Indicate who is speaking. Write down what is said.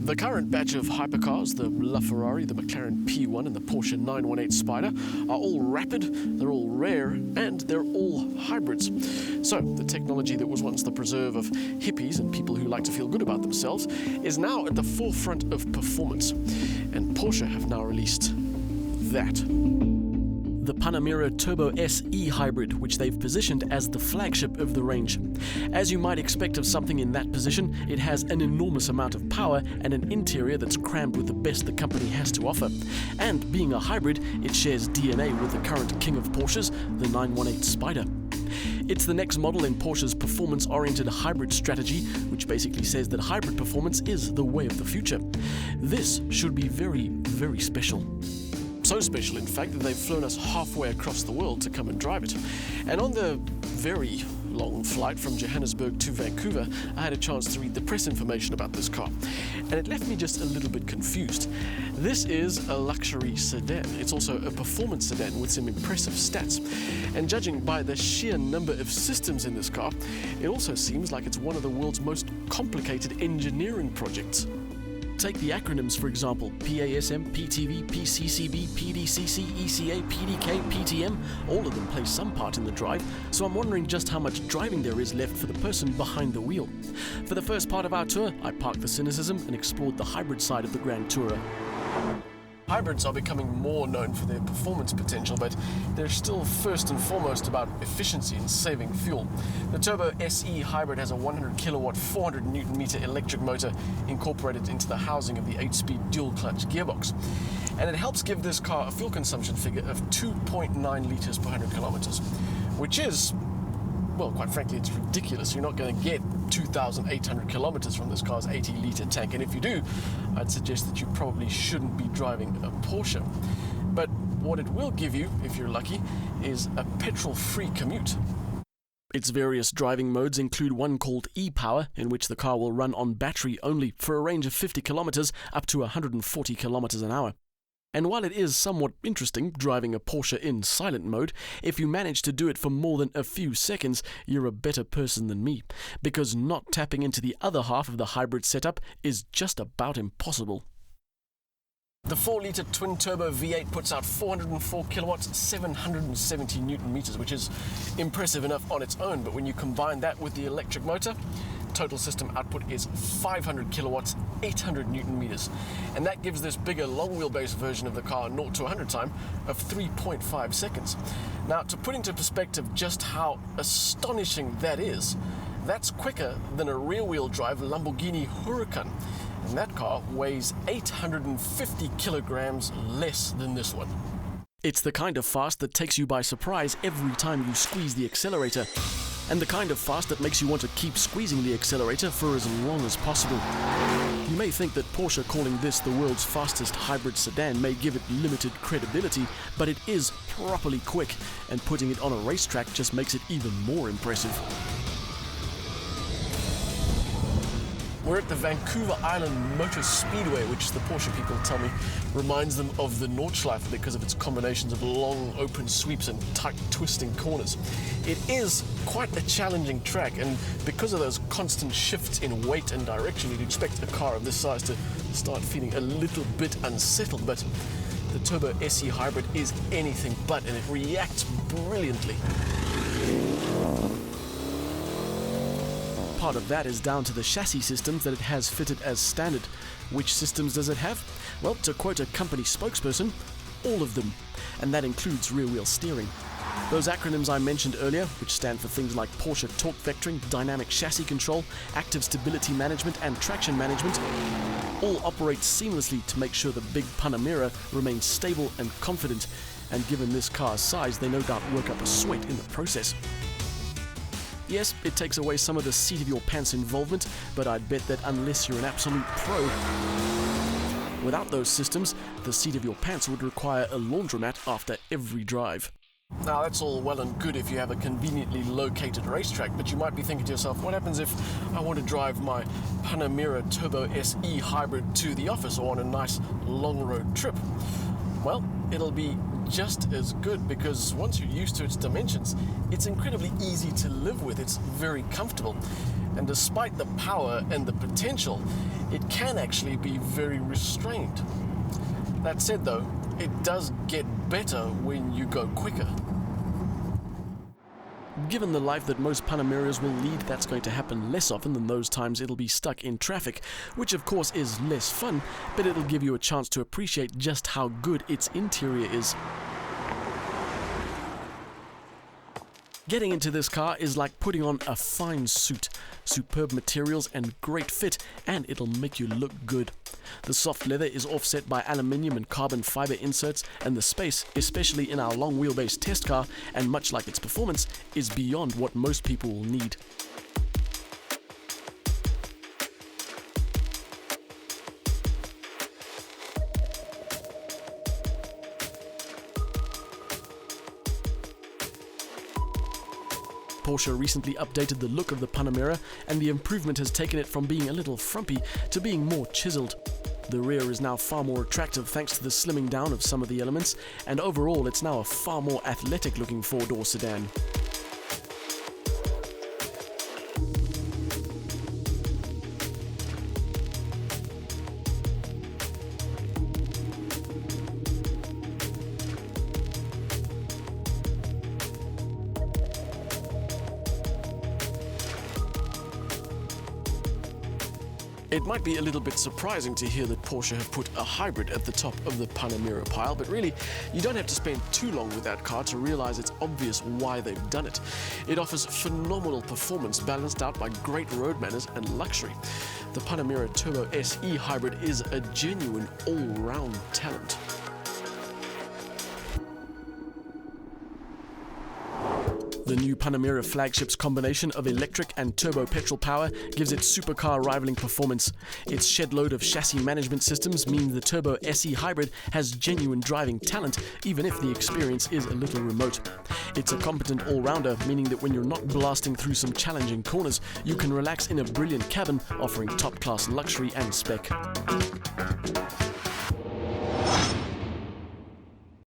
Speaker 1: The current batch of hypercars, the LaFerrari, the McLaren P1 and the Porsche 918 Spider, are all rapid, they're all rare, and they're all hybrids. So, the technology that was once the preserve of hippies and people who like to feel good about themselves is now at the forefront of performance. And Porsche have now released that. The Panamera Turbo SE hybrid, which they've positioned as the flagship of the range. As you might expect of something in that position, it has an enormous amount of power and an interior that's crammed with the best the company has to offer. And being a hybrid, it shares DNA with the current king of Porsches, the 918 Spider. It's the next model in Porsche's performance-oriented hybrid strategy, which basically says that hybrid performance is the way of the future. This should be very, very special. So special, in fact, that they've flown us halfway across the world to come and drive it. And on the very long flight from Johannesburg to Vancouver, I had a chance to read the press information about this car. And it left me just a little bit confused. This is a luxury sedan. It's also a performance sedan with some impressive stats. And judging by the sheer number of systems in this car, it also seems like it's one of the world's most complicated engineering projects. Take the acronyms, for example: PASM, PTV, PCCB, PDCC, ECA, PDK, PTM. All of them play some part in the drive, so I'm wondering just how much driving there is left for the person behind the wheel. For the first part of our tour, I parked the cynicism and explored the hybrid side of the Grand Tourer. Hybrids are becoming more known for their performance potential, but they're still first and foremost about efficiency and saving fuel. The Turbo SE hybrid has a 100 kilowatt, 400 newton meter electric motor incorporated into the housing of the 8-speed dual-clutch gearbox. And it helps give this car a fuel consumption figure of 2.9 litres per 100 kilometers, which is, well, quite frankly, it's ridiculous. You're not going to get 2,800 kilometers from this car's 80-litre tank, and if you do, I'd suggest that you probably shouldn't be driving a Porsche. But what it will give you, if you're lucky, is a petrol-free commute. Its various driving modes include one called e-Power, in which the car will run on battery only for a range of 50 kilometers up to 140 kilometers an hour. And while it is somewhat interesting driving a Porsche in silent mode, if you manage to do it for more than a few seconds, you're a better person than me, because not tapping into the other half of the hybrid setup is just about impossible. The 4-litre twin-turbo V8 puts out 404 kilowatts, 770 newton meters, which is impressive enough on its own, but when you combine that with the electric motor, total system output is 500 kilowatts, 800 newton meters. And that gives this bigger long wheelbase version of the car 0 to 100 time of 3.5 seconds. Now, to put into perspective just how astonishing that is, that's quicker than a rear-wheel drive Lamborghini Huracan. And that car weighs 850 kilograms less than this one. It's the kind of fast that takes you by surprise every time you squeeze the accelerator, and the kind of fast that makes you want to keep squeezing the accelerator for as long as possible. You may think that Porsche calling this the world's fastest hybrid sedan may give it limited credibility, but it is properly quick, and putting it on a racetrack just makes it even more impressive. We're at the Vancouver Island Motor Speedway, which the Porsche people tell me reminds them of the Nordschleife because of its combinations of long open sweeps and tight twisting corners. It is quite a challenging track, and because of those constant shifts in weight and direction, you'd expect a car of this size to start feeling a little bit unsettled, but the Turbo SE hybrid is anything but, and it reacts brilliantly. Part of that is down to the chassis systems that it has fitted as standard. Which systems does it have? Well, to quote a company spokesperson, all of them. And that includes rear-wheel steering. Those acronyms I mentioned earlier, which stand for things like Porsche torque vectoring, dynamic chassis control, active stability management, and traction management, all operate seamlessly to make sure the big Panamera remains stable and confident. And given this car's size, they no doubt work up a sweat in the process. Yes, it takes away some of the seat-of-your-pants involvement, but I'd bet that unless you're an absolute pro, without those systems, the seat of your pants would require a laundromat after every drive. Now, that's all well and good if you have a conveniently located racetrack, but you might be thinking to yourself, what happens if I want to drive my Panamera Turbo SE hybrid to the office or on a nice long road trip? Well, it'll be just as good because once you're used to its dimensions, it's incredibly easy to live with. It's very comfortable. And despite the power and the potential, it can actually be very restrained. That said though, it does get better when you go quicker. Given the life that most Panameras will lead, that's going to happen less often than those times it'll be stuck in traffic, which of course is less fun, but it'll give you a chance to appreciate just how good its interior is. Getting into this car is like putting on a fine suit. Superb materials and great fit, and it'll make you look good. The soft leather is offset by aluminium and carbon fiber inserts, and the space, especially in our long wheelbase test car, and much like its performance, is beyond what most people will need. Porsche recently updated the look of the Panamera, and the improvement has taken it from being a little frumpy to being more chiseled. The rear is now far more attractive thanks to the slimming down of some of the elements, and overall it's now a far more athletic looking four-door sedan. It might be a little bit surprising to hear that Porsche have put a hybrid at the top of the Panamera pile, but really, you don't have to spend too long with that car to realize it's obvious why they've done it. It offers phenomenal performance balanced out by great road manners and luxury. The Panamera Turbo SE hybrid is a genuine all-round talent. The new Panamera flagship's combination of electric and turbo petrol power gives it supercar rivaling performance. Its shed load of chassis management systems means the Turbo SE hybrid has genuine driving talent, even if the experience is a little remote. It's a competent all-rounder, meaning that when you're not blasting through some challenging corners, you can relax in a brilliant cabin offering top-class luxury and spec.